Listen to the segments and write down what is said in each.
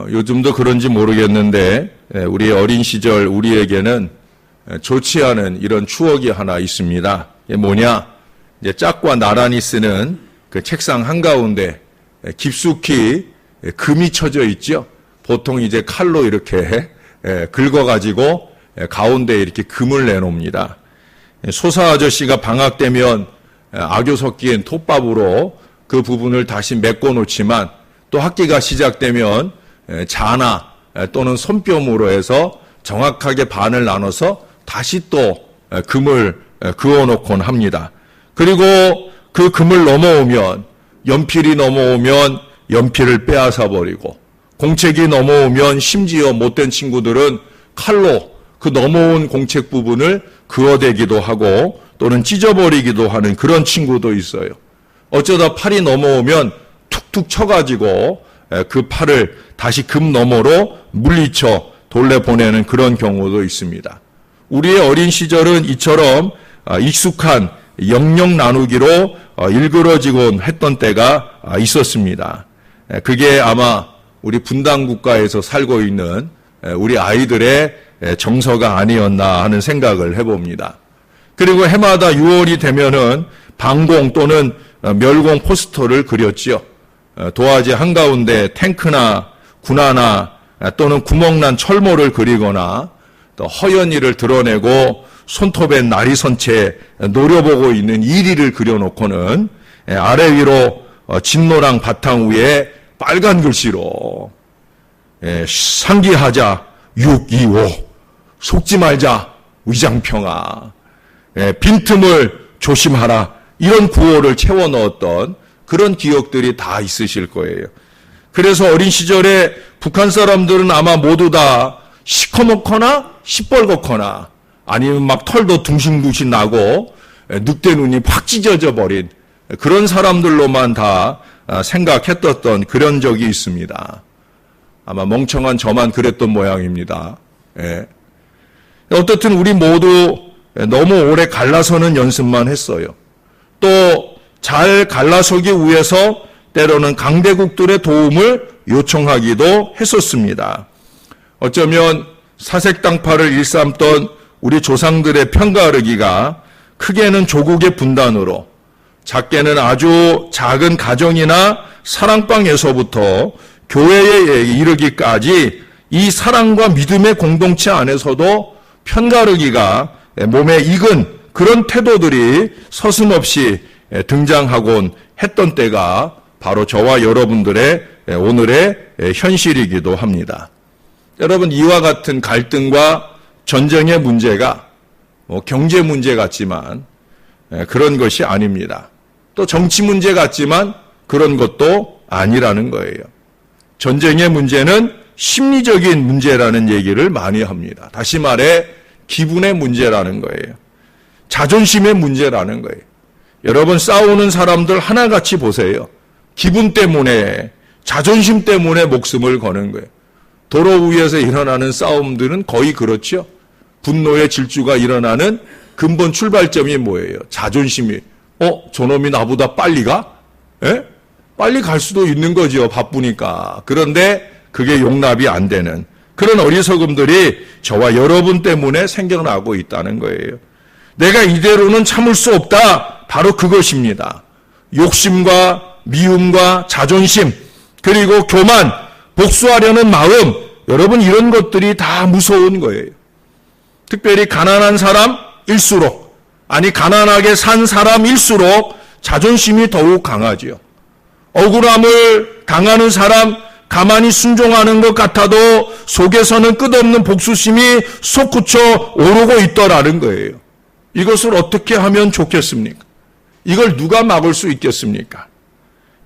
요즘도 그런지 모르겠는데 우리 어린 시절 우리에게는 좋지 않은 이런 추억이 하나 있습니다. 이게 뭐냐? 이제 짝과 나란히 쓰는 그 책상 한가운데 깊숙이 금이 쳐져 있죠. 보통 이제 칼로 이렇게 긁어가지고 가운데 이렇게 금을 내놓습니다. 소사 아저씨가 방학 되면 악교 섞인 톱밥으로 그 부분을 다시 메꿔 놓지만 또 학기가 시작되면 자나 또는 손뼘으로 해서 정확하게 반을 나눠서 다시 또 금을 그어 놓곤 합니다. 그리고 그 금을 넘어오면 연필이 넘어오면 연필을 빼앗아 버리고 공책이 넘어오면 심지어 못된 친구들은 칼로 그 넘어온 공책 부분을 그어대기도 하고 또는 찢어버리기도 하는 그런 친구도 있어요. 어쩌다 팔이 넘어오면 툭툭 쳐가지고 그 팔을 다시 금 너머로 물리쳐 돌려보내는 그런 경우도 있습니다. 우리의 어린 시절은 이처럼 익숙한 영영 나누기로 일그러지곤 했던 때가 있었습니다. 그게 아마 우리 분단 국가에서 살고 있는 우리 아이들의 정서가 아니었나 하는 생각을 해봅니다. 그리고 해마다 6월이 되면은 방공 또는 멸공 포스터를 그렸지요. 도화지 한가운데 탱크나 군화나 또는 구멍난 철모를 그리거나 또 허연이를 드러내고 손톱에 날이 선 채 노려보고 있는 이리를 그려놓고는 아래 위로 진노랑 바탕 위에 빨간 글씨로 상기하자 625 속지 말자 위장평화 빈틈을 조심하라 이런 구호를 채워 넣었던 그런 기억들이 다 있으실 거예요. 그래서 어린 시절에 북한 사람들은 아마 모두 다 시커멓거나 시뻘겋거나 아니면 막 털도 둥실둥실 나고 늑대 눈이 확 찢어져 버린 그런 사람들로만 다 생각했던 그런 적이 있습니다. 아마 멍청한 저만 그랬던 모양입니다. 어떻든 우리 모두 너무 오래 갈라서는 연습만 했어요. 또 잘 갈라서기 위해서 때로는 강대국들의 도움을 요청하기도 했었습니다. 어쩌면 사색당파를 일삼던 우리 조상들의 편가르기가 크게는 조국의 분단으로 작게는 아주 작은 가정이나 사랑방에서부터 교회에 이르기까지 이 사랑과 믿음의 공동체 안에서도 편가르기가 몸에 익은 그런 태도들이 서슴없이 등장하곤 했던 때가 바로 저와 여러분들의 오늘의 현실이기도 합니다. 여러분, 이와 같은 갈등과 전쟁의 문제가 경제 문제 같지만 그런 것이 아닙니다. 또 정치 문제 같지만 그런 것도 아니라는 거예요. 전쟁의 문제는 심리적인 문제라는 얘기를 많이 합니다. 다시 말해 기분의 문제라는 거예요. 자존심의 문제라는 거예요. 여러분, 싸우는 사람들 하나같이 보세요. 기분 때문에, 자존심 때문에 목숨을 거는 거예요. 도로 위에서 일어나는 싸움들은 거의 그렇죠. 분노의 질주가 일어나는 근본 출발점이 뭐예요? 자존심이. 저놈이 나보다 빨리 가? 빨리 갈 수도 있는 거죠. 바쁘니까. 그런데 그게 용납이 안 되는 그런 어리석음들이 저와 여러분 때문에 생겨나고 있다는 거예요. 내가 이대로는 참을 수 없다. 바로 그것입니다. 욕심과 미움과 자존심, 그리고 교만, 복수하려는 마음, 여러분 이런 것들이 다 무서운 거예요. 특별히 가난한 사람일수록, 아니 가난하게 산 사람일수록 자존심이 더욱 강하지요. 억울함을 당하는 사람, 가만히 순종하는 것 같아도 속에서는 끝없는 복수심이 솟구쳐 오르고 있더라는 거예요. 이것을 어떻게 하면 좋겠습니까? 이걸 누가 막을 수 있겠습니까?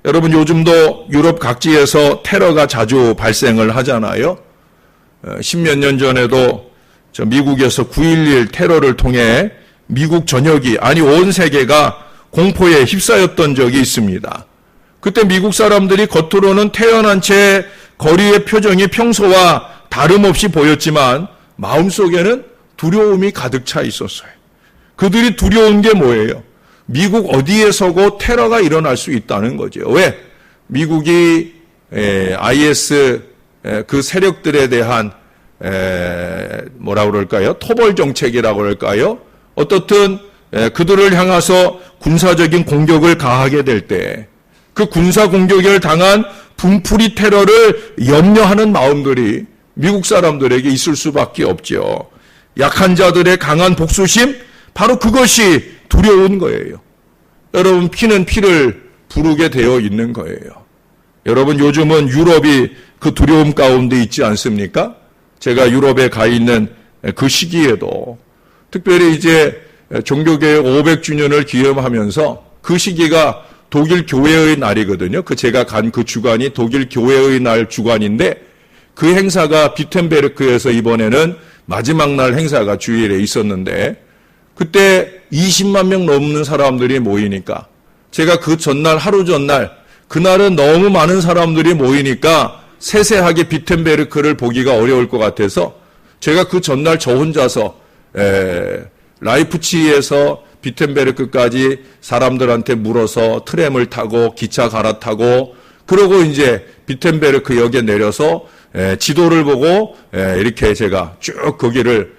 여러분, 요즘도 유럽 각지에서 테러가 자주 발생을 하잖아요. 10몇 년 전에도 미국에서 9.11 테러를 통해 미국 전역이, 아니 온 세계가 공포에 휩싸였던 적이 있습니다. 그때 미국 사람들이 겉으로는 태연한 채 거리의 표정이 평소와 다름없이 보였지만 마음속에는 두려움이 가득 차 있었어요. 그들이 두려운 게 뭐예요? 미국 어디에서고 테러가 일어날 수 있다는 거죠. 왜? 미국이 IS 그 세력들에 대한 뭐라 그럴까요? 토벌 정책이라고 그럴까요? 어떻든 그들을 향해서 군사적인 공격을 가하게 될 때 그 군사 공격을 당한 분풀이 테러를 염려하는 마음들이 미국 사람들에게 있을 수밖에 없죠. 약한 자들의 강한 복수심, 바로 그것이 두려운 거예요. 여러분, 피는 피를 부르게 되어 있는 거예요. 여러분, 요즘은 유럽이 그 두려움 가운데 있지 않습니까? 제가 유럽에 가 있는 그 시기에도 특별히 이제 종교개혁 500주년을 기념하면서 그 시기가 독일 교회의 날이거든요. 제가 간 그 주간이 독일 교회의 날 주간인데 그 행사가 비텐베르크에서 이번에는 마지막 날 행사가 주일에 있었는데 그때 20만 명 넘는 사람들이 모이니까 제가 그 전날 하루 전날 그날은 너무 많은 사람들이 모이니까 세세하게 비텐베르크를 보기가 어려울 것 같아서 제가 그 전날 저 혼자서 라이프치히에서 비텐베르크까지 사람들한테 물어서 트램을 타고 기차 갈아타고 그러고 이제 비텐베르크 역에 내려서 지도를 보고 이렇게 제가 쭉 거기를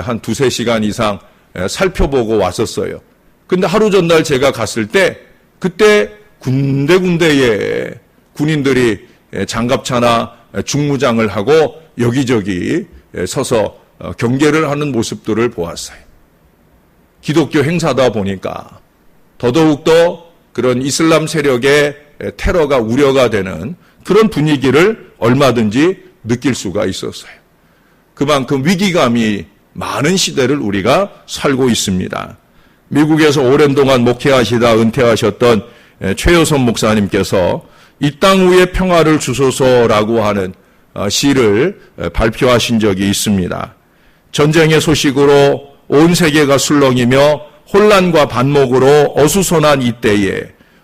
한 2-3시간 이상 살펴보고 왔었어요. 근데 하루 전날 제가 갔을 때 그때 군데군데에 군인들이 장갑차나 중무장을 하고 여기저기 서서 경계를 하는 모습들을 보았어요. 기독교 행사다 보니까 더더욱더 그런 이슬람 세력의 테러가 우려가 되는 그런 분위기를 얼마든지 느낄 수가 있었어요. 그만큼 위기감이 많은 시대를 우리가 살고 있습니다. 미국에서 오랜 동안 목회하시다 은퇴하셨던 최효선 목사님께서 이 땅 위에 평화를 주소서라고 하는 시를 발표하신 적이 있습니다. 전쟁의 소식으로 온 세계가 술렁이며 혼란과 반목으로 어수선한 이때에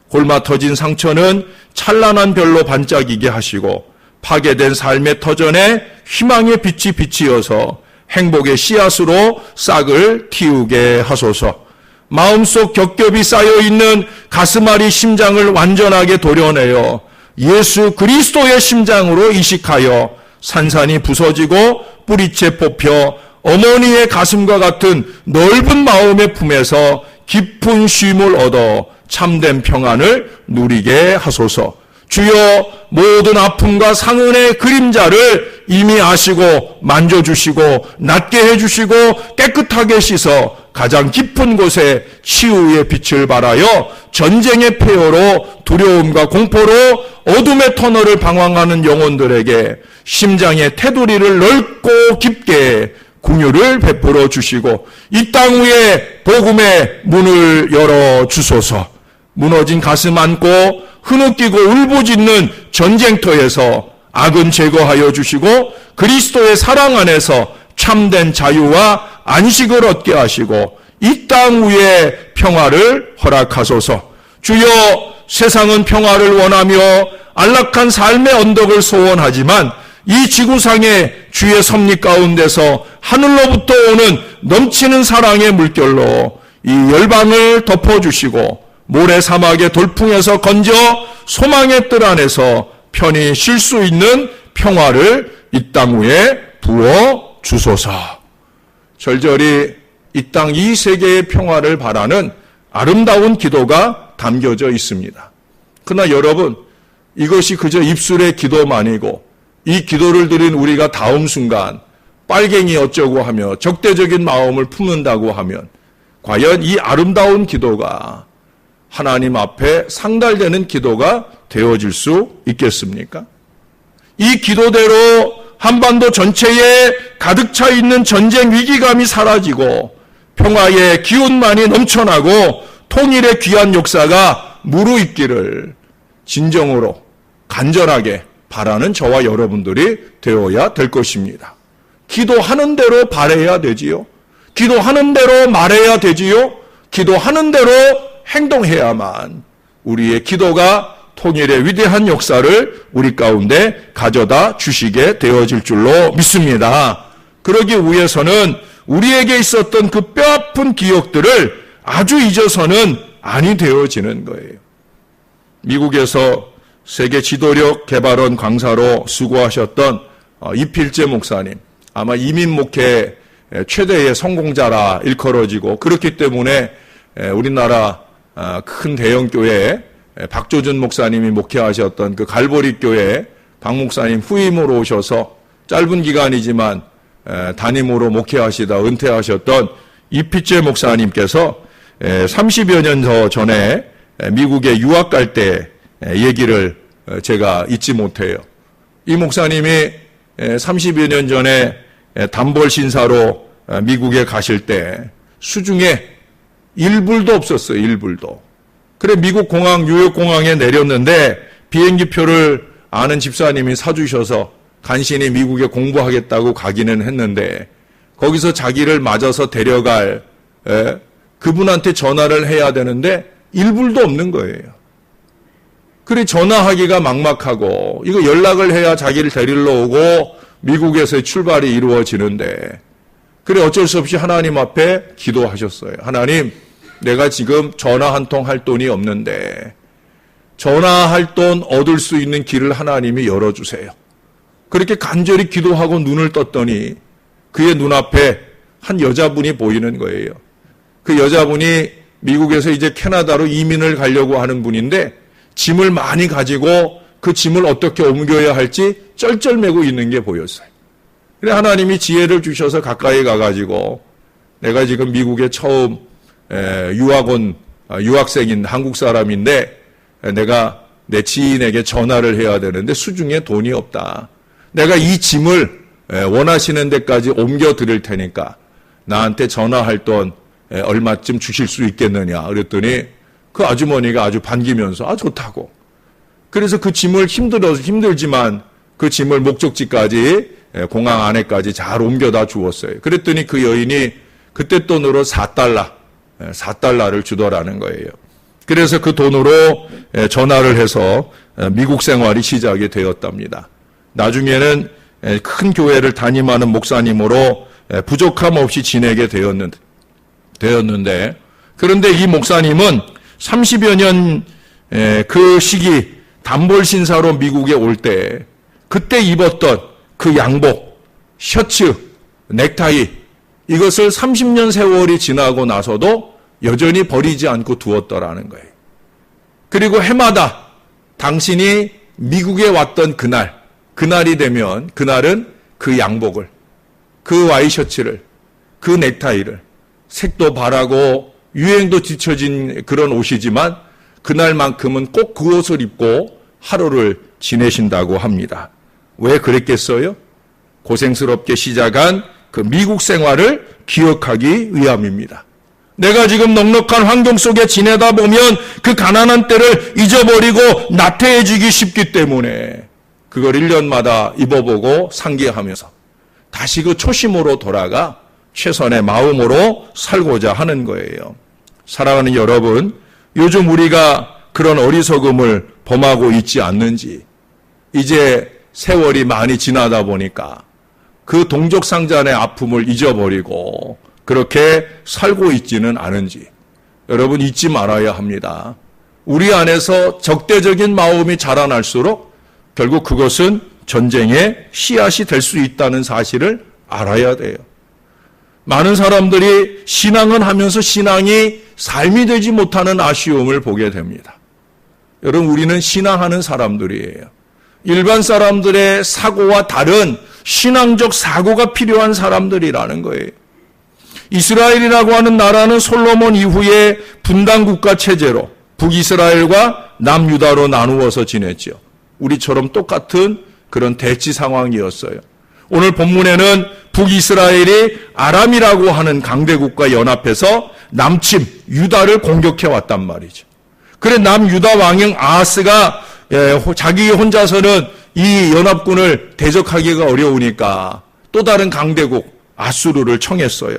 골마 터진 상처는 찬란한 별로 반짝이게 하시고 파괴된 삶의 터전에 희망의 빛이 비치어서 행복의 씨앗으로 싹을 틔우게 하소서. 마음속 겹겹이 쌓여있는 가슴앓이 심장을 완전하게 도려내어 예수 그리스도의 심장으로 이식하여 산산이 부서지고 뿌리채 뽑혀 어머니의 가슴과 같은 넓은 마음의 품에서 깊은 쉼을 얻어 참된 평안을 누리게 하소서. 주여, 모든 아픔과 상흔의 그림자를 이미 아시고 만져주시고 낫게 해주시고 깨끗하게 씻어 가장 깊은 곳에 치유의 빛을 발하여 전쟁의 폐허로 두려움과 공포로 어둠의 터널을 방황하는 영혼들에게 심장의 테두리를 넓고 깊게 긍휼을 베풀어 주시고 이 땅 위에 복음의 문을 열어 주소서. 무너진 가슴 안고 흐느끼고 울부짖는 전쟁터에서 악은 제거하여 주시고 그리스도의 사랑 안에서 참된 자유와 안식을 얻게 하시고 이 땅 위에 평화를 허락하소서. 주여, 세상은 평화를 원하며 안락한 삶의 언덕을 소원하지만 이 지구상의 주의 섭리 가운데서 하늘로부터 오는 넘치는 사랑의 물결로 이 열방을 덮어주시고 모래 사막의 돌풍에서 건져 소망의 뜰 안에서 편히 쉴 수 있는 평화를 이 땅 위에 부어 주소서. 절절히 이 땅 이 세계의 평화를 바라는 아름다운 기도가 담겨져 있습니다. 그러나 여러분, 이것이 그저 입술의 기도만이고 이 기도를 드린 우리가 다음 순간 빨갱이 어쩌고 하며 적대적인 마음을 품는다고 하면 과연 이 아름다운 기도가 하나님 앞에 상달되는 기도가 되어질 수 있겠습니까? 이 기도대로 한반도 전체에 가득 차 있는 전쟁 위기감이 사라지고 평화의 기운만이 넘쳐나고 통일의 귀한 역사가 무르익기를 진정으로 간절하게 바라는 저와 여러분들이 되어야 될 것입니다. 기도하는 대로 바라야 되지요. 기도하는 대로 말해야 되지요. 기도하는 대로 행동해야만 우리의 기도가 통일의 위대한 역사를 우리 가운데 가져다 주시게 되어질 줄로 믿습니다. 그러기 위해서는 우리에게 있었던 그 뼈아픈 기억들을 아주 잊어서는 아니 되어지는 거예요. 미국에서 세계 지도력 개발원 강사로 수고하셨던 이필재 목사님, 아마 이민 목회 최대의 성공자라 일컬어지고, 그렇기 때문에 우리나라 큰 대형 교회에 박조준 목사님이 목회하셨던 그 갈보리 교회 박 목사님 후임으로 오셔서 짧은 기간이지만 담임으로 목회하시다 은퇴하셨던 이필재 목사님께서 30여 년 전에 미국에 유학 갈 때 얘기를 제가 잊지 못해요. 이 목사님이 30여 년 전에 단벌 신사로 미국에 가실 때 수중에 1불도 없었어요. 1불도. 그래 미국 공항 뉴욕 공항에 내렸는데 비행기표를 아는 집사님이 사주셔서 간신히 미국에 공부하겠다고 가기는 했는데, 거기서 자기를 맞아서 데려갈 그분한테 전화를 해야 되는데 1불도 없는 거예요. 그래 전화하기가 막막하고, 이거 연락을 해야 자기를 데리러 오고 미국에서의 출발이 이루어지는데, 그래 어쩔 수 없이 하나님 앞에 기도하셨어요. 하나님, 내가 지금 전화 한 통 할 돈이 없는데 전화할 돈 얻을 수 있는 길을 하나님이 열어주세요. 그렇게 간절히 기도하고 눈을 떴더니 그의 눈앞에 한 여자분이 보이는 거예요. 그 여자분이 미국에서 이제 캐나다로 이민을 가려고 하는 분인데, 짐을 많이 가지고 그 짐을 어떻게 옮겨야 할지 쩔쩔매고 있는 게 보였어요. 그래 하나님이 지혜를 주셔서 가까이 가가지고, 내가 지금 미국에 처음 유학생인 한국 사람인데 내가 내 지인에게 전화를 해야 되는데 수중에 돈이 없다. 내가 이 짐을 원하시는 데까지 옮겨 드릴 테니까 나한테 전화할 돈 얼마쯤 주실 수 있겠느냐. 그랬더니 그 아주머니가 아주 반기면서 좋다고. 그래서 그 짐을 힘들지만 그 짐을 목적지까지 공항 안에까지 잘 옮겨다 주었어요. 그랬더니 그 여인이 그때 돈으로 4달러를 주더라는 거예요. 그래서 그 돈으로 전화를 해서 미국 생활이 시작이 되었답니다. 나중에는 큰 교회를 담임하는 목사님으로 부족함 없이 지내게 되었는데, 그런데 이 목사님은 30여 년 그 시기 단벌 신사로 미국에 올 때 그때 입었던 그 양복, 셔츠, 넥타이, 이것을 30년 세월이 지나고 나서도 여전히 버리지 않고 두었더라는 거예요. 그리고 해마다 당신이 미국에 왔던 그날이 되면 그날은 그 양복을, 그 와이셔츠를, 그 넥타이를, 색도 바라고 유행도 뒤처진 그런 옷이지만 그날만큼은 꼭 그 옷을 입고 하루를 지내신다고 합니다. 왜 그랬겠어요? 고생스럽게 시작한 그 미국 생활을 기억하기 위함입니다. 내가 지금 넉넉한 환경 속에 지내다 보면 그 가난한 때를 잊어버리고 나태해지기 쉽기 때문에 그걸 1년마다 입어보고 상기하면서 다시 그 초심으로 돌아가 최선의 마음으로 살고자 하는 거예요. 사랑하는 여러분, 요즘 우리가 그런 어리석음을 범하고 있지 않는지, 이제 세월이 많이 지나다 보니까 그 동족상잔의 아픔을 잊어버리고 그렇게 살고 있지는 않은지, 여러분 잊지 말아야 합니다. 우리 안에서 적대적인 마음이 자라날수록 결국 그것은 전쟁의 씨앗이 될 수 있다는 사실을 알아야 돼요. 많은 사람들이 신앙은 하면서 신앙이 삶이 되지 못하는 아쉬움을 보게 됩니다. 여러분, 우리는 신앙하는 사람들이에요. 일반 사람들의 사고와 다른 신앙적 사고가 필요한 사람들이라는 거예요. 이스라엘이라고 하는 나라는 솔로몬 이후에 분단국가 체제로 북이스라엘과 남유다로 나누어서 지냈죠. 우리처럼 똑같은 그런 대치 상황이었어요. 오늘 본문에는 북이스라엘이 아람이라고 하는 강대국과 연합해서 남침 유다를 공격해 왔단 말이죠. 그래 남유다 왕형 아하스가 자기 혼자서는 이 연합군을 대적하기가 어려우니까 또 다른 강대국 아수르를 청했어요.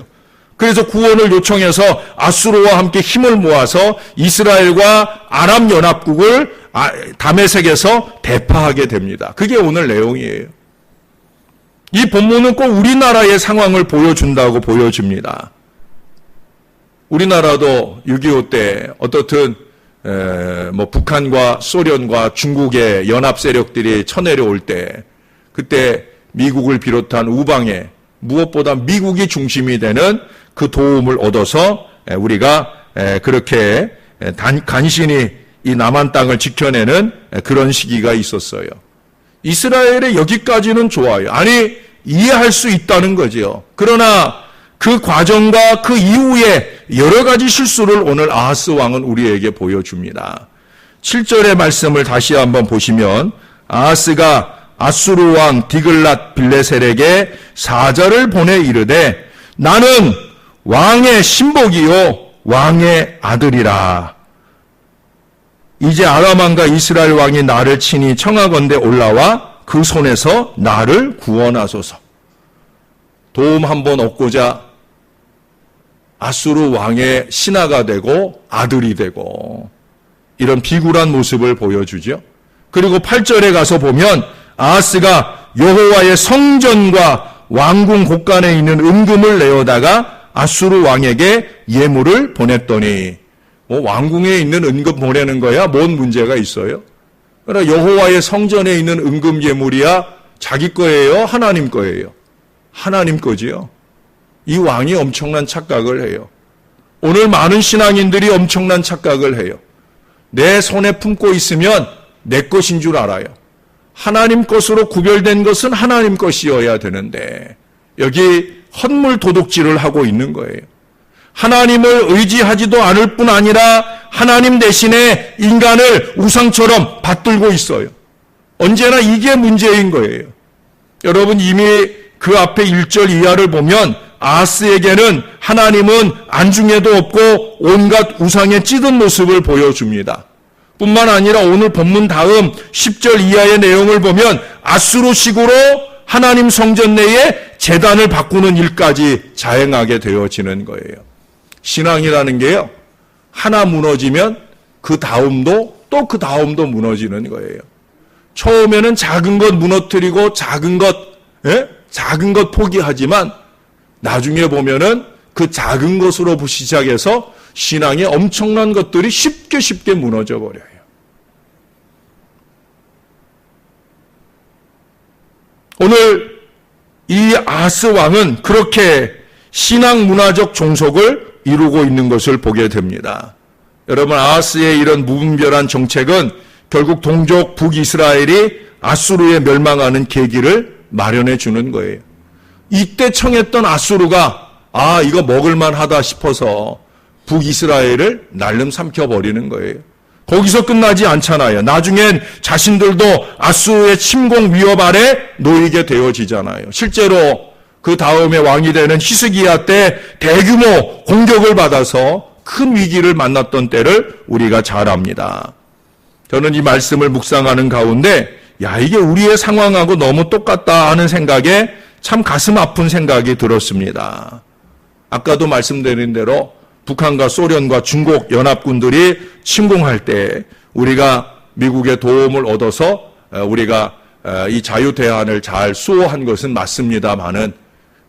그래서 구원을 요청해서 아수르와 함께 힘을 모아서 이스라엘과 아람 연합국을 다메섹에서 대파하게 됩니다. 그게 오늘 내용이에요. 이 본문은 꼭 우리나라의 상황을 보여준다고 보여집니다. 우리나라도 6.25 때 어떻든 뭐 북한과 소련과 중국의 연합 세력들이 쳐내려올 때 그때 미국을 비롯한 우방에 무엇보다 미국이 중심이 되는 그 도움을 얻어서 우리가 그렇게 간신히 이 남한 땅을 지켜내는 그런 시기가 있었어요. 이스라엘의 여기까지는 좋아요. 아니, 이해할 수 있다는 거지요. 그러나 그 과정과 그 이후에 여러 가지 실수를 오늘 아하스 왕은 우리에게 보여줍니다. 7절의 말씀을 다시 한번 보시면 아하스가 아수르 왕 디글랏 빌레셀에게 사절을 보내 이르되 나는 왕의 신복이요 왕의 아들이라. 이제 아람 왕과 이스라엘 왕이 나를 친히 청하건대 올라와 그 손에서 나를 구원하소서. 도움 한번 얻고자 아수르 왕의 신하가 되고 아들이 되고 이런 비굴한 모습을 보여주죠. 그리고 8절에 가서 보면 아하스가 여호와의 성전과 왕궁 곳간에 있는 은금을 내어다가 아수르 왕에게 예물을 보냈더니 왕궁에 있는 은금 보내는 거야 뭔 문제가 있어요? 그러나 여호와의 성전에 있는 은금 예물이야 자기 거예요? 하나님 거예요? 하나님 거지요. 이 왕이 엄청난 착각을 해요. 오늘 많은 신앙인들이 엄청난 착각을 해요. 내 손에 품고 있으면 내 것인 줄 알아요. 하나님 것으로 구별된 것은 하나님 것이어야 되는데 여기 헛물 도둑질을 하고 있는 거예요. 하나님을 의지하지도 않을 뿐 아니라 하나님 대신에 인간을 우상처럼 받들고 있어요. 언제나 이게 문제인 거예요. 여러분 이미 그 앞에 1절 이하를 보면 아하스에게는 하나님은 안중에도 없고 온갖 우상에 찌든 모습을 보여줍니다. 뿐만 아니라 오늘 본문 다음 10절 이하의 내용을 보면 아수르식으로 하나님 성전 내에 제단을 바꾸는 일까지 자행하게 되어지는 거예요. 신앙이라는 게요. 하나 무너지면 그 다음도 또 그 다음도 무너지는 거예요. 처음에는 작은 것 무너뜨리고 작은 것 포기하지만 나중에 보면은 그 작은 것으로 시작해서 신앙의 엄청난 것들이 쉽게 무너져 버려요. 오늘 이 아하스 왕은 그렇게 신앙 문화적 종속을 이루고 있는 것을 보게 됩니다. 여러분 아하스의 이런 무분별한 정책은 결국 동족 북이스라엘이 아수르에 멸망하는 계기를 마련해 주는 거예요. 이때 청했던 아수르가 이거 먹을만 하다 싶어서 북이스라엘을 날름 삼켜버리는 거예요. 거기서 끝나지 않잖아요. 나중엔 자신들도 아수르의 침공 위협 아래 놓이게 되어지잖아요. 실제로 그 다음에 왕이 되는 히스기야 때 대규모 공격을 받아서 큰 위기를 만났던 때를 우리가 잘 압니다. 저는 이 말씀을 묵상하는 가운데 이게 우리의 상황하고 너무 똑같다 하는 생각에 참 가슴 아픈 생각이 들었습니다. 아까도 말씀드린 대로 북한과 소련과 중국 연합군들이 침공할 때 우리가 미국의 도움을 얻어서 우리가 이 자유대한을 잘 수호한 것은 맞습니다만은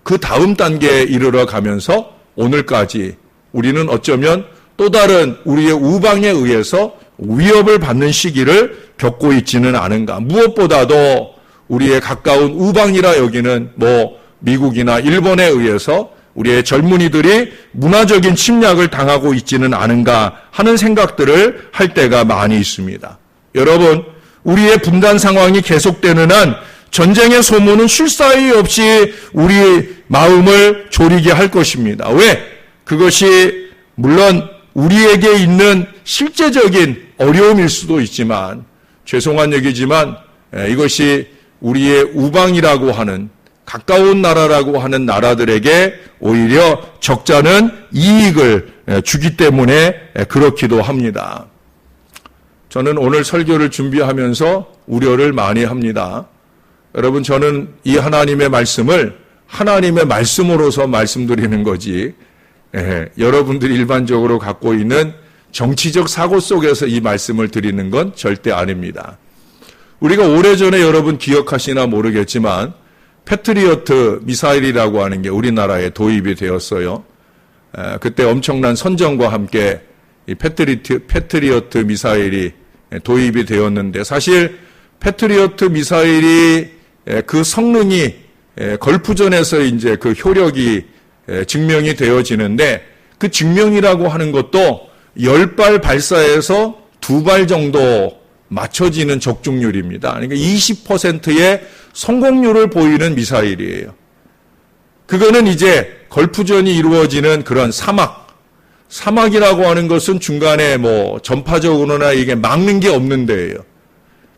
그 다음 단계에 이르러 가면서 오늘까지 우리는 어쩌면 또 다른 우리의 우방에 의해서 위협을 받는 시기를 겪고 있지는 않은가. 무엇보다도 우리의 가까운 우방이라 여기는 미국이나 일본에 의해서 우리의 젊은이들이 문화적인 침략을 당하고 있지는 않은가 하는 생각들을 할 때가 많이 있습니다. 여러분, 우리의 분단 상황이 계속되는 한 전쟁의 소문은 쉴 사이 없이 우리 마음을 졸이게 할 것입니다. 왜? 그것이 물론 우리에게 있는 실제적인 어려움일 수도 있지만 죄송한 얘기지만 이것이 우리의 우방이라고 하는 가까운 나라라고 하는 나라들에게 오히려 적잖은 이익을 주기 때문에 그렇기도 합니다. 저는 오늘 설교를 준비하면서 우려를 많이 합니다. 여러분, 저는 이 하나님의 말씀을 하나님의 말씀으로서 말씀드리는 거지 여러분들이 일반적으로 갖고 있는 정치적 사고 속에서 이 말씀을 드리는 건 절대 아닙니다. 우리가 오래전에 여러분 기억하시나 모르겠지만 패트리어트 미사일이라고 하는 게 우리나라에 도입이 되었어요. 그때 엄청난 선전과 함께 이 패트리어트 미사일이 도입이 되었는데, 사실 패트리어트 미사일이 그 성능이 걸프전에서 이제 그 효력이 증명이 되어지는데, 그 증명이라고 하는 것도 10발 발사해서 2발 정도 맞춰지는 적중률입니다. 그러니까 20%의 성공률을 보이는 미사일이에요. 그거는 이제 걸프전이 이루어지는 그런 사막이라고 하는 것은 중간에 뭐 전파적으로나 이게 막는 게 없는 데예요.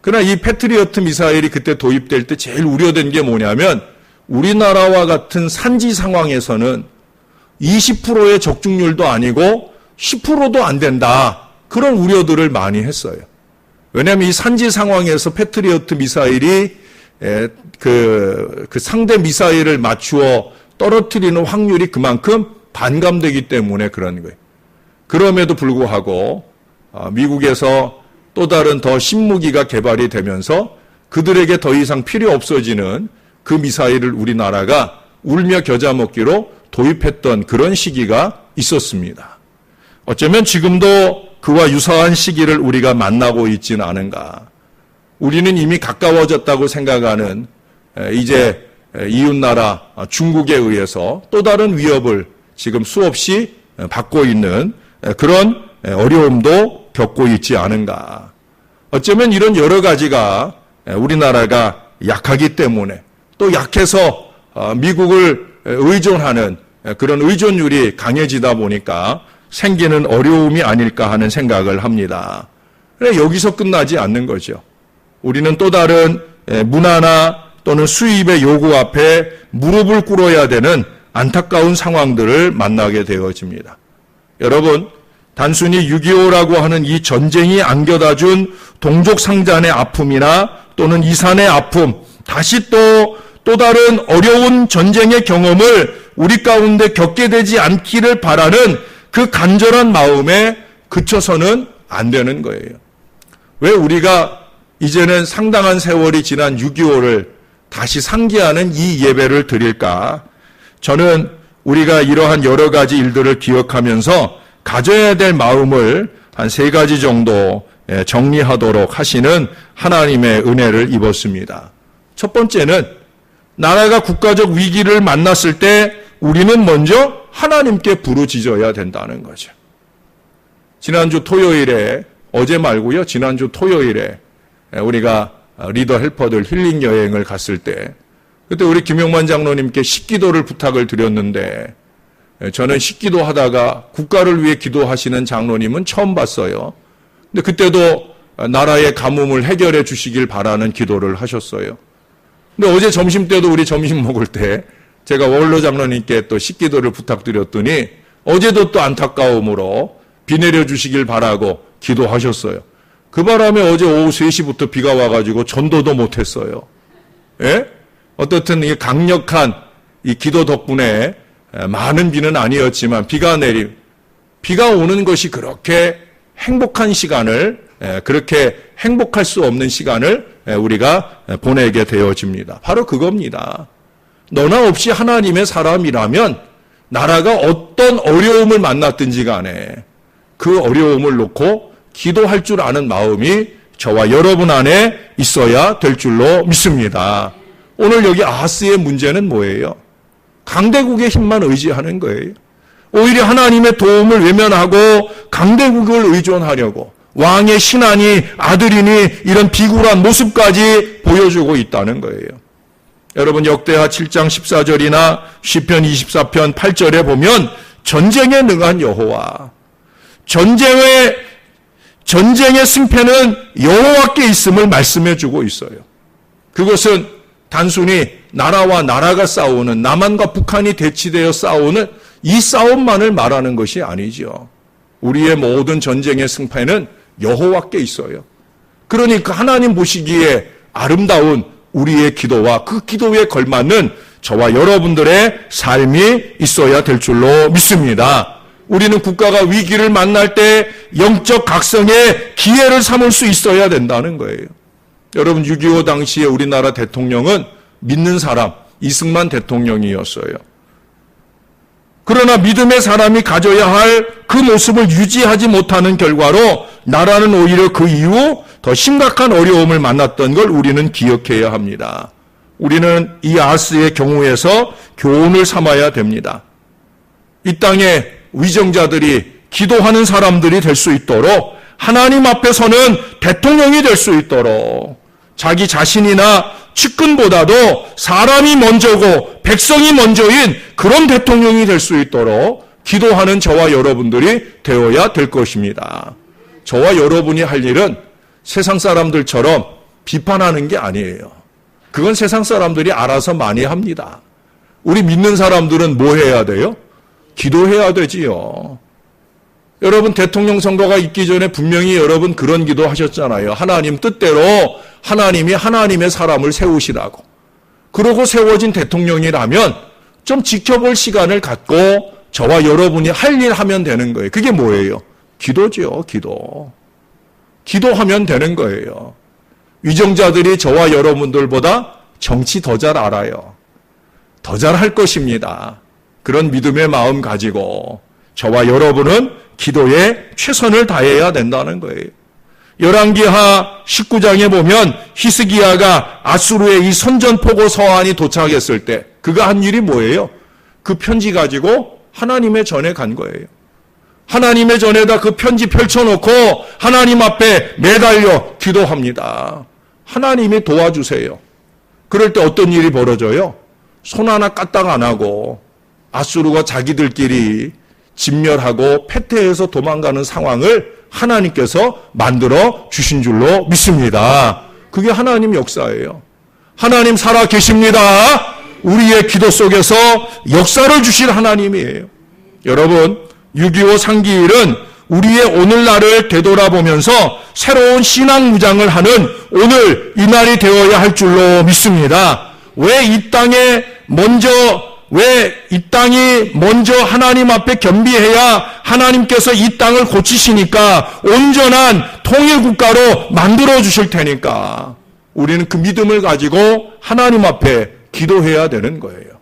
그러나 이 패트리어트 미사일이 그때 도입될 때 제일 우려된 게 뭐냐면, 우리나라와 같은 산지 상황에서는 20%의 적중률도 아니고 10%도 안 된다. 그런 우려들을 많이 했어요. 왜냐하면 이 산지 상황에서 패트리어트 미사일이 그 상대 미사일을 맞추어 떨어뜨리는 확률이 그만큼 반감되기 때문에 그런 거예요. 그럼에도 불구하고 미국에서 또 다른 더 신무기가 개발이 되면서 그들에게 더 이상 필요 없어지는 그 미사일을 우리나라가 울며 겨자 먹기로 도입했던 그런 시기가 있었습니다. 어쩌면 지금도 그와 유사한 시기를 우리가 만나고 있지는 않은가. 우리는 이미 가까워졌다고 생각하는 이제 이웃나라 중국에 의해서 또 다른 위협을 지금 수없이 받고 있는 그런 어려움도 겪고 있지 않은가. 어쩌면 이런 여러 가지가 우리나라가 약하기 때문에, 또 약해서 미국을 의존하는 그런 의존율이 강해지다 보니까 생기는 어려움이 아닐까 하는 생각을 합니다. 그래, 여기서 끝나지 않는 거죠. 우리는 또 다른 문화나 또는 수입의 요구 앞에 무릎을 꿇어야 되는 안타까운 상황들을 만나게 되어집니다. 여러분, 단순히 6.25라고 하는 이 전쟁이 안겨다 준 동족상잔의 아픔이나 또는 이산의 아픔, 다시 또 다른 어려운 전쟁의 경험을 우리 가운데 겪게 되지 않기를 바라는 그 간절한 마음에 그쳐서는 안 되는 거예요. 왜 우리가 이제는 상당한 세월이 지난 6.25를 다시 상기하는 이 예배를 드릴까? 저는 우리가 이러한 여러 가지 일들을 기억하면서 가져야 될 마음을 한 3가지 정도 정리하도록 하시는 하나님의 은혜를 입었습니다. 첫 번째는 나라가 국가적 위기를 만났을 때 우리는 먼저 하나님께 부르짖어야 된다는 거죠. 지난주 토요일에, 어제 말고요, 지난주 토요일에 우리가 리더 헬퍼들 힐링 여행을 갔을 때, 그때 우리 김용만 장로님께 식기도를 부탁을 드렸는데, 저는 식기도 하다가 국가를 위해 기도하시는 장로님은 처음 봤어요. 근데 그때도 나라의 가뭄을 해결해 주시길 바라는 기도를 하셨어요. 근데 어제 점심 때도 우리 점심 먹을 때 제가 원로 장로님께 또 식기도를 부탁드렸더니 어제도 또 안타까움으로 비 내려 주시길 바라고 기도하셨어요. 그 바람에 어제 오후 3시부터 비가 와가지고 전도도 못했어요. 예? 어떻든 이 강력한 이 기도 덕분에 많은 비는 아니었지만 비가 오는 것이 그렇게 행복한 시간을, 그렇게 행복할 수 없는 시간을 우리가 보내게 되어집니다. 바로 그겁니다. 너나 없이 하나님의 사람이라면 나라가 어떤 어려움을 만났든지 간에 그 어려움을 놓고 기도할 줄 아는 마음이 저와 여러분 안에 있어야 될 줄로 믿습니다. 오늘 여기 아하스의 문제는 뭐예요? 강대국의 힘만 의지하는 거예요. 오히려 하나님의 도움을 외면하고 강대국을 의존하려고 왕의 신하니 아들이니 이런 비굴한 모습까지 보여주고 있다는 거예요. 여러분, 역대하 7장 14절이나 시편 24편 8절에 보면 전쟁에 능한 여호와, 전쟁의 승패는 여호와께 있음을 말씀해 주고 있어요. 그것은 단순히 나라와 나라가 싸우는, 남한과 북한이 대치되어 싸우는 이 싸움만을 말하는 것이 아니죠. 우리의 모든 전쟁의 승패는 여호와께 있어요. 그러니까 하나님 보시기에 아름다운 우리의 기도와 그 기도에 걸맞는 저와 여러분들의 삶이 있어야 될 줄로 믿습니다. 우리는 국가가 위기를 만날 때 영적 각성의 기회를 삼을 수 있어야 된다는 거예요. 여러분, 6.25 당시에 우리나라 대통령은 믿는 사람 이승만 대통령이었어요. 그러나 믿음의 사람이 가져야 할 그 모습을 유지하지 못하는 결과로 나라는 오히려 그 이후 더 심각한 어려움을 만났던 걸 우리는 기억해야 합니다. 우리는 이 아하스의 경우에서 교훈을 삼아야 됩니다. 이 땅에 위정자들이 기도하는 사람들이 될 수 있도록, 하나님 앞에서는 대통령이 될 수 있도록, 자기 자신이나 측근보다도 사람이 먼저고 백성이 먼저인 그런 대통령이 될 수 있도록 기도하는 저와 여러분들이 되어야 될 것입니다. 저와 여러분이 할 일은 세상 사람들처럼 비판하는 게 아니에요. 그건 세상 사람들이 알아서 많이 합니다. 우리 믿는 사람들은 뭐 해야 돼요? 기도해야 되지요. 여러분, 대통령 선거가 있기 전에 분명히 여러분 그런 기도 하셨잖아요. 하나님 뜻대로 하나님이 하나님의 사람을 세우시라고. 그러고 세워진 대통령이라면 좀 지켜볼 시간을 갖고 저와 여러분이 할 일 하면 되는 거예요. 그게 뭐예요? 기도죠, 기도. 기도하면 되는 거예요. 위정자들이 저와 여러분들보다 정치 더 잘 알아요. 더 잘 할 것입니다. 그런 믿음의 마음 가지고 저와 여러분은 기도에 최선을 다해야 된다는 거예요. 열왕기하 19장에 보면 히스기야가 아수르의 이 선전포고 서한이 도착했을 때 그가 한 일이 뭐예요? 그 편지 가지고 하나님의 전에 간 거예요. 하나님의 전에다 그 편지 펼쳐놓고 하나님 앞에 매달려 기도합니다. 하나님이 도와주세요. 그럴 때 어떤 일이 벌어져요? 손 하나 까딱 안 하고 아수르가 자기들끼리 진멸하고 패퇴해서 도망가는 상황을 하나님께서 만들어 주신 줄로 믿습니다. 그게 하나님 역사예요. 하나님 살아 계십니다. 우리의 기도 속에서 역사를 주실 하나님이에요. 여러분, 6.25 상기일은 우리의 오늘날을 되돌아보면서 새로운 신앙 무장을 하는 오늘 이 날이 되어야 할 줄로 믿습니다. 왜 이 땅이 먼저 하나님 앞에 겸비해야 하나님께서 이 땅을 고치시니까 온전한 통일국가로 만들어 주실 테니까 우리는 그 믿음을 가지고 하나님 앞에 기도해야 되는 거예요.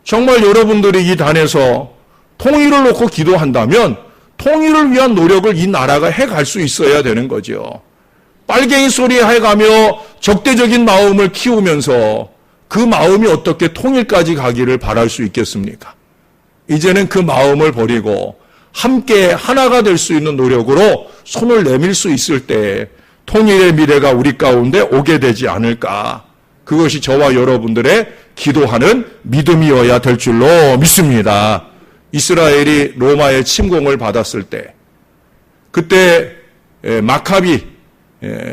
정말 여러분들이 이 단에서 통일을 놓고 기도한다면 통일을 위한 노력을 이 나라가 해갈 수 있어야 되는 거죠. 빨갱이 소리 해가며 적대적인 마음을 키우면서 그 마음이 어떻게 통일까지 가기를 바랄 수 있겠습니까? 이제는 그 마음을 버리고 함께 하나가 될 수 있는 노력으로 손을 내밀 수 있을 때 통일의 미래가 우리 가운데 오게 되지 않을까. 그것이 저와 여러분들의 기도하는 믿음이어야 될 줄로 믿습니다. 이스라엘이 로마의 침공을 받았을 때 그때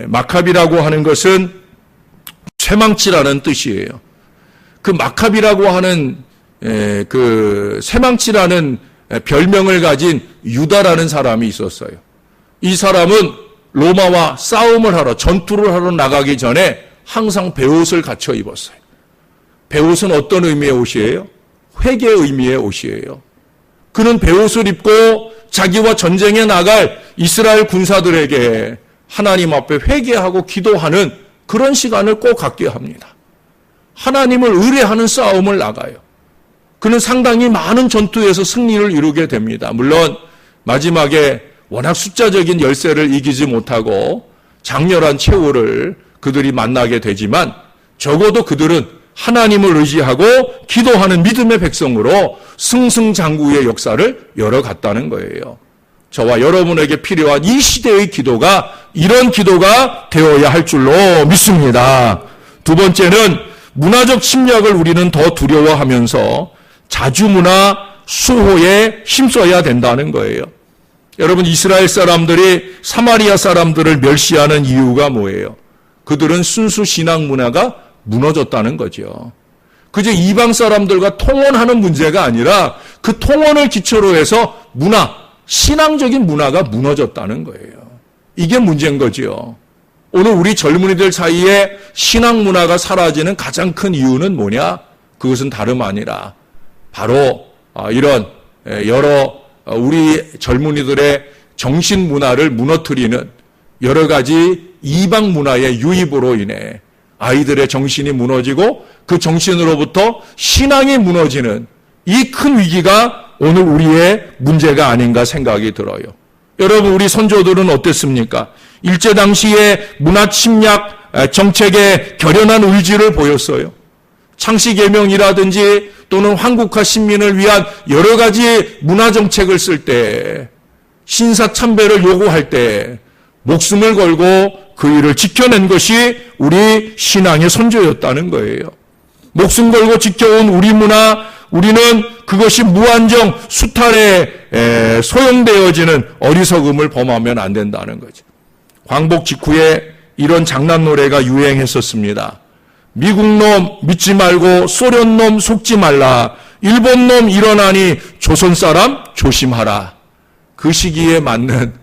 마카비라고 하는 것은 쇠망치라는 뜻이에요. 그 마카비라고 하는 그 쇠망치라는 별명을 가진 유다라는 사람이 있었어요. 이 사람은 로마와 싸움을 하러 전투를 하러 나가기 전에 항상 베옷을 갖춰 입었어요. 베옷은 어떤 의미의 옷이에요? 회개의 의미의 옷이에요. 그는 베옷을 입고 자기와 전쟁에 나갈 이스라엘 군사들에게 하나님 앞에 회개하고 기도하는 그런 시간을 꼭 갖게 합니다. 하나님을 의뢰하는 싸움을 나가요. 그는 상당히 많은 전투에서 승리를 이루게 됩니다. 물론 마지막에 워낙 숫자적인 열세를 이기지 못하고 장렬한 최후를 그들이 만나게 되지만 적어도 그들은 하나님을 의지하고 기도하는 믿음의 백성으로 승승장구의 역사를 열어갔다는 거예요. 저와 여러분에게 필요한 이 시대의 기도가 이런 기도가 되어야 할 줄로 믿습니다. 두 번째는 문화적 침략을 우리는 더 두려워하면서 자주문화 수호에 힘써야 된다는 거예요. 여러분, 이스라엘 사람들이 사마리아 사람들을 멸시하는 이유가 뭐예요? 그들은 순수 신앙 문화가 무너졌다는 거죠. 그저 이방 사람들과 통혼하는 문제가 아니라 그 통혼을 기초로 해서 신앙적인 문화가 무너졌다는 거예요. 이게 문제인 거죠. 오늘 우리 젊은이들 사이에 신앙 문화가 사라지는 가장 큰 이유는 뭐냐? 그것은 다름 아니라 바로 이런 여러 우리 젊은이들의 정신 문화를 무너뜨리는 여러 가지 이방 문화의 유입으로 인해 아이들의 정신이 무너지고 그 정신으로부터 신앙이 무너지는 이 큰 위기가 오늘 우리의 문제가 아닌가 생각이 들어요. 여러분, 우리 선조들은 어땠습니까? 일제당시의 문화 침략 정책에 결연한 의지를 보였어요. 창씨개명이라든지 또는 황국화 신민을 위한 여러 가지 문화정책을 쓸 때, 신사참배를 요구할 때 목숨을 걸고 그 일을 지켜낸 것이 우리 신앙의 선조였다는 거예요. 목숨 걸고 지켜온 우리 문화, 우리는 그것이 무한정 수탈에 소용되어지는 어리석음을 범하면 안 된다는 거죠. 광복 직후에 이런 장난 노래가 유행했었습니다. 미국 놈 믿지 말고 소련 놈 속지 말라. 일본 놈 일어나니 조선 사람 조심하라. 그 시기에 맞는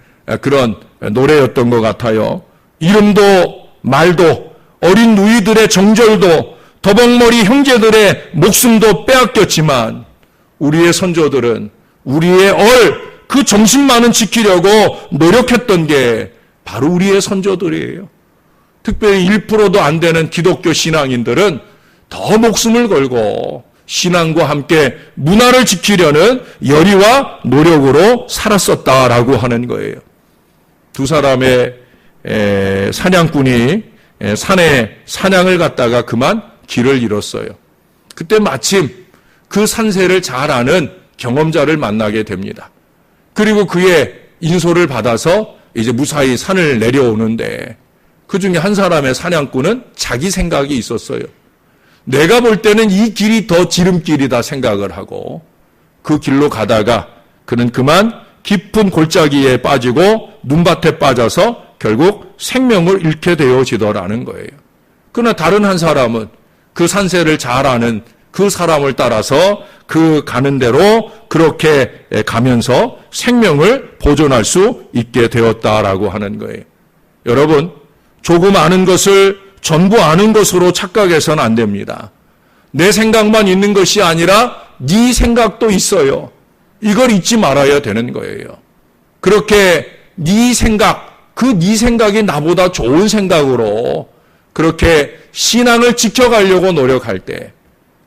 그런 노래였던 것 같아요. 이름도 말도 어린 누이들의 정절도 더벅머리 형제들의 목숨도 빼앗겼지만 우리의 선조들은 우리의 그 정신만은 지키려고 노력했던 게 바로 우리의 선조들이에요. 특별히 1%도 안 되는 기독교 신앙인들은 더 목숨을 걸고 신앙과 함께 문화를 지키려는 열의와 노력으로 살았었다라고 하는 거예요. 두 사람의 사냥꾼이 산에 사냥을 갔다가 그만 길을 잃었어요. 그때 마침 그 산세를 잘 아는 경험자를 만나게 됩니다. 그리고 그의 인솔을 받아서 이제 무사히 산을 내려오는데 그 중에 한 사람의 사냥꾼은 자기 생각이 있었어요. 내가 볼 때는 이 길이 더 지름길이다 생각을 하고 그 길로 가다가 그는 그만 깊은 골짜기에 빠지고 눈밭에 빠져서 결국 생명을 잃게 되어지더라는 거예요. 그러나 다른 한 사람은 그 산세를 잘 아는 그 사람을 따라서 그 가는 대로 그렇게 가면서 생명을 보존할 수 있게 되었다라고 하는 거예요. 여러분, 조금 아는 것을 전부 아는 것으로 착각해서는 안 됩니다. 내 생각만 있는 것이 아니라 네 생각도 있어요. 이걸 잊지 말아야 되는 거예요. 그렇게 네 생각, 그 네 생각이 나보다 좋은 생각으로 그렇게 신앙을 지켜가려고 노력할 때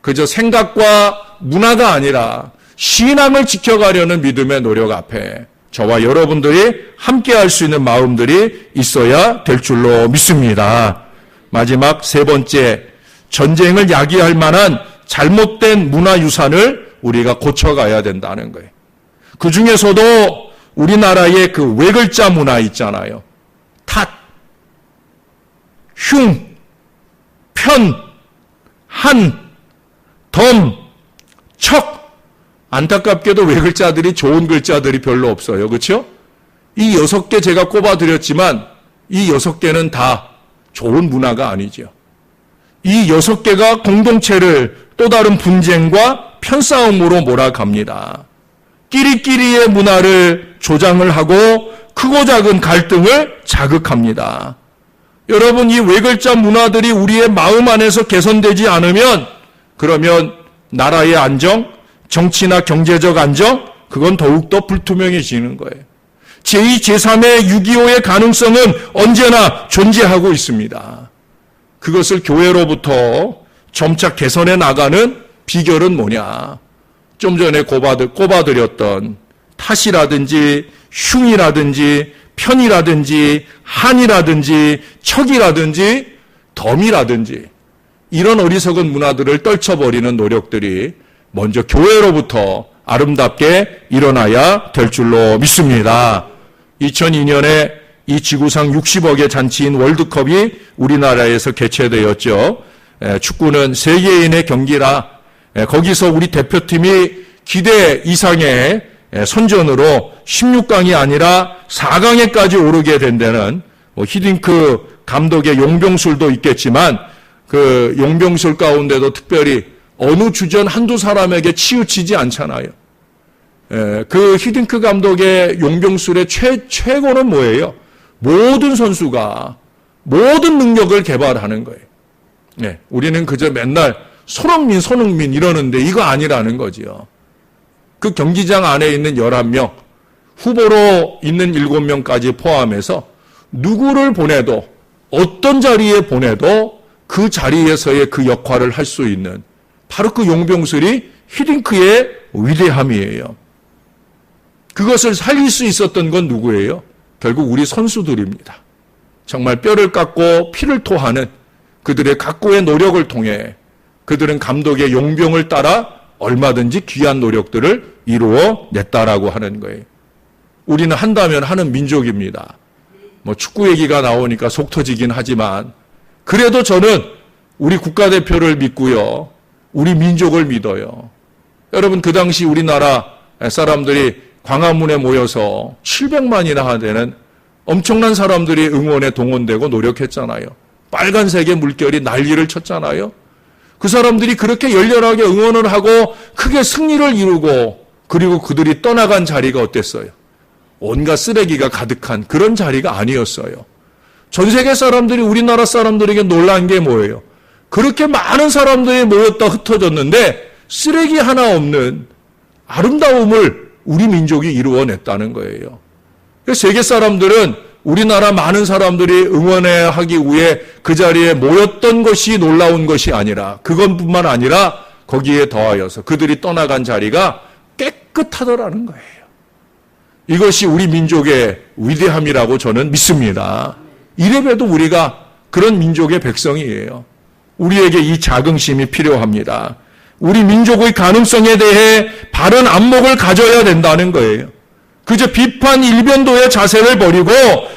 그저 생각과 문화가 아니라 신앙을 지켜가려는 믿음의 노력 앞에 저와 여러분들이 함께할 수 있는 마음들이 있어야 될 줄로 믿습니다. 마지막 세 번째, 전쟁을 야기할 만한 잘못된 문화유산을 우리가 고쳐가야 된다는 거예요. 그 중에서도 우리나라의 그 외글자 문화 있잖아요. 탓, 흉, 편, 한, 덤, 척. 안타깝게도 외글자들이 좋은 글자들이 별로 없어요. 그렇죠? 이 6개 제가 꼽아드렸지만 이 6개는 다 좋은 문화가 아니죠. 이 6개가 공동체를 또 다른 분쟁과 편싸움으로 몰아갑니다. 끼리끼리의 문화를 조장을 하고 크고 작은 갈등을 자극합니다. 여러분, 이 외글자 문화들이 우리의 마음 안에서 개선되지 않으면 그러면 나라의 안정, 정치나 경제적 안정, 그건 더욱더 불투명해지는 거예요. 제2, 제3의 6.25의 가능성은 언제나 존재하고 있습니다. 그것을 교회로부터 점차 개선해 나가는 비결은 뭐냐? 좀 전에 꼽아드렸던 탓이라든지 흉이라든지 편이라든지 한이라든지 척이라든지 덤이라든지 이런 어리석은 문화들을 떨쳐버리는 노력들이 먼저 교회로부터 아름답게 일어나야 될 줄로 믿습니다. 2002년에 이 지구상 60억의 잔치인 월드컵이 우리나라에서 개최되었죠. 축구는 세계인의 경기라 거기서 우리 대표팀이 기대 이상의 선전으로 16강이 아니라 4강에까지 오르게 된 데는 히딩크 감독의 용병술도 있겠지만 그 용병술 가운데도 특별히 어느 주전 한두 사람에게 치우치지 않잖아요. 그 히딩크 감독의 용병술의 최고는 뭐예요? 모든 선수가 모든 능력을 개발하는 거예요. 우리는 그저 맨날 손흥민 이러는데 이거 아니라는 거지요. 그 경기장 안에 있는 11명, 후보로 있는 7명까지 포함해서 누구를 보내도 어떤 자리에 보내도 그 자리에서의 그 역할을 할 수 있는 바로 그 용병술이 히딩크의 위대함이에요. 그것을 살릴 수 있었던 건 누구예요? 결국 우리 선수들입니다. 정말 뼈를 깎고 피를 토하는 그들의 각고의 노력을 통해 그들은 감독의 용병을 따라 얼마든지 귀한 노력들을 이루어냈다라고 하는 거예요. 우리는 한다면 하는 민족입니다. 뭐 축구 얘기가 나오니까 속 터지긴 하지만 그래도 저는 우리 국가대표를 믿고요. 우리 민족을 믿어요. 여러분 그 당시 우리나라 사람들이 광화문에 모여서 700만이나 되는 엄청난 사람들이 응원에 동원되고 노력했잖아요. 빨간색의 물결이 난리를 쳤잖아요. 그 사람들이 그렇게 열렬하게 응원을 하고 크게 승리를 이루고 그리고 그들이 떠나간 자리가 어땠어요? 온갖 쓰레기가 가득한 그런 자리가 아니었어요. 전 세계 사람들이 우리나라 사람들에게 놀란 게 뭐예요? 그렇게 많은 사람들이 모였다 흩어졌는데 쓰레기 하나 없는 아름다움을 우리 민족이 이루어냈다는 거예요. 세계 사람들은 우리나라 많은 사람들이 응원하기 위해 그 자리에 모였던 것이 놀라운 것이 아니라 그것뿐만 아니라 거기에 더하여서 그들이 떠나간 자리가 깨끗하더라는 거예요. 이것이 우리 민족의 위대함이라고 저는 믿습니다. 이래봬도 우리가 그런 민족의 백성이에요. 우리에게 이 자긍심이 필요합니다. 우리 민족의 가능성에 대해 바른 안목을 가져야 된다는 거예요. 그저 비판 일변도의 자세를 버리고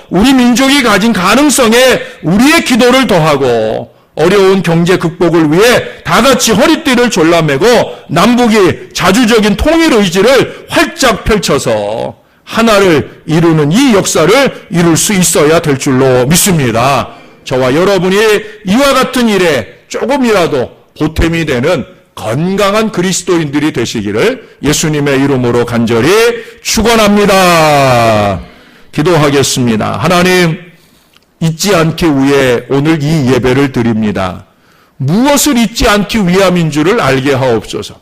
우리 민족이 가진 가능성에 우리의 기도를 더하고 어려운 경제 극복을 위해 다 같이 허리띠를 졸라매고 남북이 자주적인 통일 의지를 활짝 펼쳐서 하나를 이루는 이 역사를 이룰 수 있어야 될 줄로 믿습니다. 저와 여러분이 이와 같은 일에 조금이라도 보탬이 되는 건강한 그리스도인들이 되시기를 예수님의 이름으로 간절히 축원합니다. 기도하겠습니다. 하나님, 잊지 않기 위해 오늘 이 예배를 드립니다. 무엇을 잊지 않기 위함인 줄을 알게 하옵소서.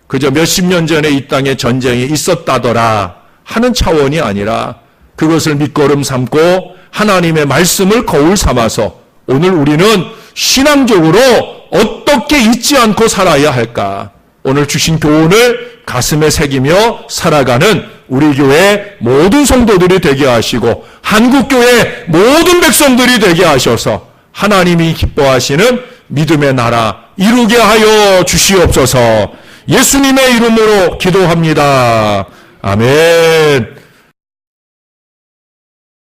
그저 몇십 년 전에 이 땅에 전쟁이 있었다더라 하는 차원이 아니라 그것을 밑거름 삼고 하나님의 말씀을 거울 삼아서 오늘 우리는 신앙적으로 어떻게 잊지 않고 살아야 할까? 오늘 주신 교훈을 가슴에 새기며 살아가는 우리 교회 모든 성도들이 되게 하시고 한국교회 모든 백성들이 되게 하셔서 하나님이 기뻐하시는 믿음의 나라 이루게 하여 주시옵소서. 예수님의 이름으로 기도합니다. 아멘.